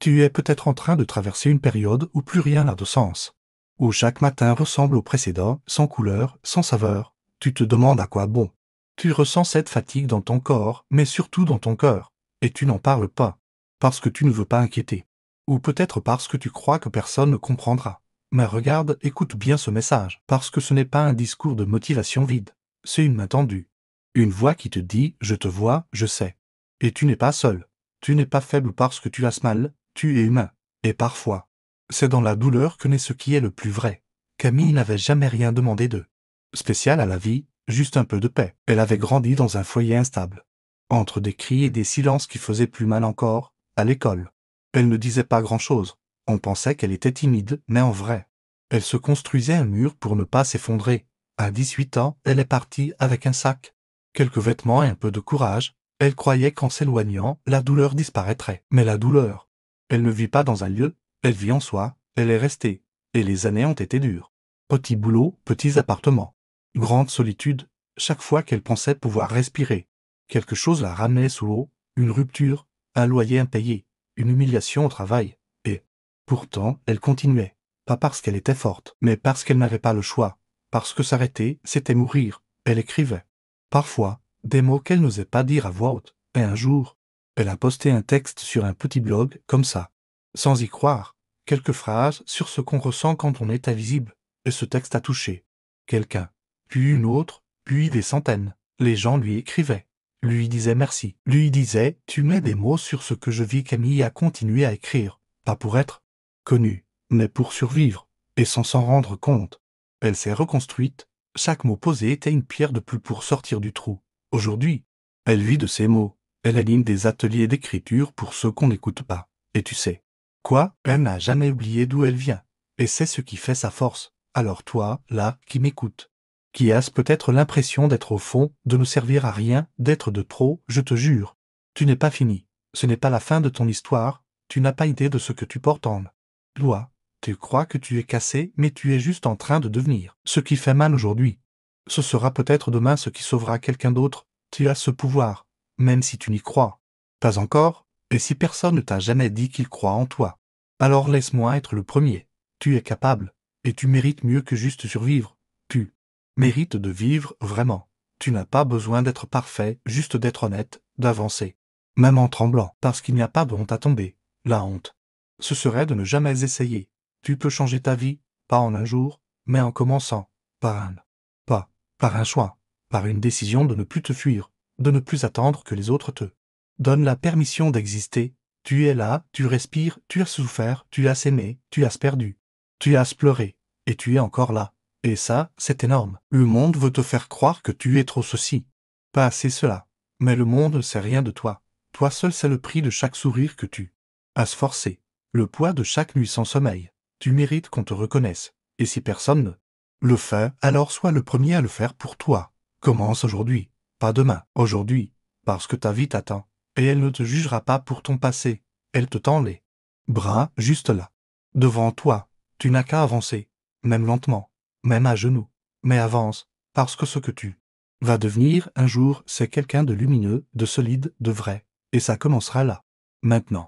Tu es peut-être en train de traverser une période où plus rien n'a de sens. Où chaque matin ressemble au précédent, sans couleur, sans saveur. Tu te demandes à quoi bon. Tu ressens cette fatigue dans ton corps, mais surtout dans ton cœur. Et tu n'en parles pas. Parce que tu ne veux pas inquiéter. Ou peut-être parce que tu crois que personne ne comprendra. Mais regarde, écoute bien ce message. Parce que ce n'est pas un discours de motivation vide. C'est une main tendue. Une voix qui te dit « Je te vois, je sais ». Et tu n'es pas seul. Tu n'es pas faible parce que tu as mal, tu es humain. Et parfois, c'est dans la douleur que naît ce qui est le plus vrai. Camille n'avait jamais rien demandé de spécial à la vie, juste un peu de paix. Elle avait grandi dans un foyer instable. Entre des cris et des silences qui faisaient plus mal encore, à l'école. Elle ne disait pas grand-chose. On pensait qu'elle était timide, mais en vrai. Elle se construisait un mur pour ne pas s'effondrer. À 18 ans, elle est partie avec un sac, quelques vêtements et un peu de courage. Elle croyait qu'en s'éloignant, la douleur disparaîtrait. Mais la douleur, elle ne vit pas dans un lieu, elle vit en soi, elle est restée. Et les années ont été dures. Petits boulots, petits appartements. Grande solitude, chaque fois qu'elle pensait pouvoir respirer. Quelque chose la ramenait sous l'eau, une rupture, un loyer impayé, une humiliation au travail. Et pourtant, elle continuait. Pas parce qu'elle était forte, mais parce qu'elle n'avait pas le choix. Parce que s'arrêter, c'était mourir. Elle écrivait. Parfois, des mots qu'elle n'osait pas dire à voix haute. Et un jour, elle a posté un texte sur un petit blog, comme ça. Sans y croire. Quelques phrases sur ce qu'on ressent quand on est invisible. Et ce texte a touché quelqu'un. Puis une autre, puis des centaines. Les gens lui écrivaient. Lui disaient merci. Lui disaient, tu mets des mots sur ce que je vis. Camille a continué à écrire. Pas pour être connue, mais pour survivre. Et sans s'en rendre compte. Elle s'est reconstruite. Chaque mot posé était une pierre de plus pour sortir du trou. Aujourd'hui, elle vit de ses mots. Elle anime des ateliers d'écriture pour ceux qu'on n'écoute pas. Et tu sais quoi? Elle n'a jamais oublié d'où elle vient. Et c'est ce qui fait sa force. Alors toi, là, qui m'écoutes, qui as peut-être l'impression d'être au fond, de ne servir à rien, d'être de trop, je te jure, tu n'es pas fini. Ce n'est pas la fin de ton histoire, tu n'as pas idée de ce que tu portes en toi. Tu crois que tu es cassé, mais tu es juste en train de devenir. Ce qui fait mal aujourd'hui, ce sera peut-être demain ce qui sauvera quelqu'un d'autre. Tu as ce pouvoir, même si tu n'y crois pas encore, et si personne ne t'a jamais dit qu'il croit en toi. Alors laisse-moi être le premier. Tu es capable, et tu mérites mieux que juste survivre. Tu mérites de vivre vraiment. Tu n'as pas besoin d'être parfait, juste d'être honnête, d'avancer. Même en tremblant, parce qu'il n'y a pas de honte à tomber. La honte, ce serait de ne jamais essayer. Tu peux changer ta vie, pas en un jour, mais en commençant par un pas, par un choix, par une décision de ne plus te fuir, de ne plus attendre que les autres te donnent la permission d'exister. Tu es là, tu respires, tu as souffert, tu as aimé, tu as perdu, tu as pleuré, et tu es encore là. Et ça, c'est énorme. Le monde veut te faire croire que tu es trop ceci, pas assez cela. Mais le monde ne sait rien de toi. Toi seul sais le prix de chaque sourire que tu as forcé, le poids de chaque nuit sans sommeil. Tu mérites qu'on te reconnaisse. Et si personne ne le fait, alors sois le premier à le faire pour toi. Commence aujourd'hui, pas demain, aujourd'hui, parce que ta vie t'attend. Et elle ne te jugera pas pour ton passé. Elle te tend les bras juste là, devant toi. Tu n'as qu'à avancer, même lentement, même à genoux. Mais avance, parce que ce que tu vas devenir un jour, c'est quelqu'un de lumineux, de solide, de vrai. Et ça commencera là, maintenant.